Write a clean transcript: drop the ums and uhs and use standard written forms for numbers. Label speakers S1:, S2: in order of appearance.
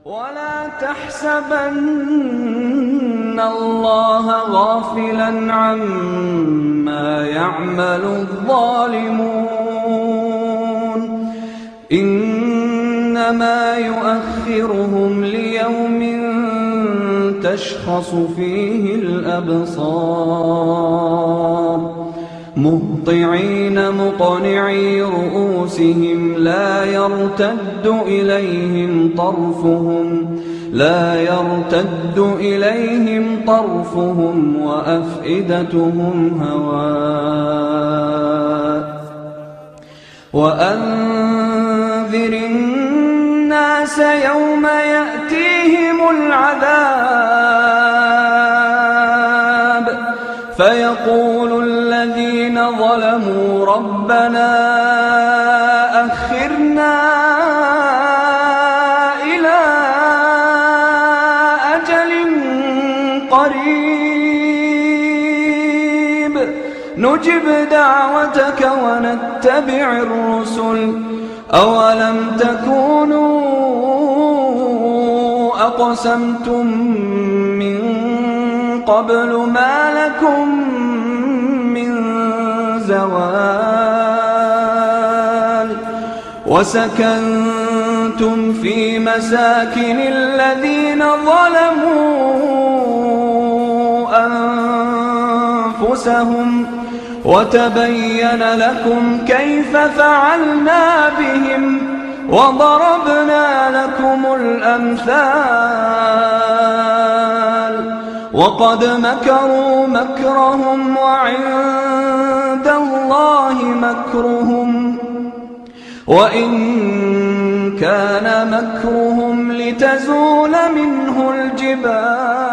S1: ولا تحسبن الله غافلا عما يعمل الظالمون، إنما يؤخرهم ليوم تشخص فيه الأبصار، مهطعين مقنعي رؤوسهم لا يرتد إليهم طرفهم وأفئدتهم هواء. وأنذر الناس يوم يأتيهم العذاب فيقول الذين ظلموا ربنا أخرنا إلى أجل قريب نجب دعوتك ونتبع الرسل، أولم تكونوا أقسمتم من قبل ما لكم من زوال، وسكنتم في مساكن الذين ظلموا أنفسهم وتبين لكم كيف فعلنا بهم وضربنا لكم الأمثال، وقد مكروا مكرهم وعند الله مكرهم، وإن كان مكرهم لتزول منه الجبال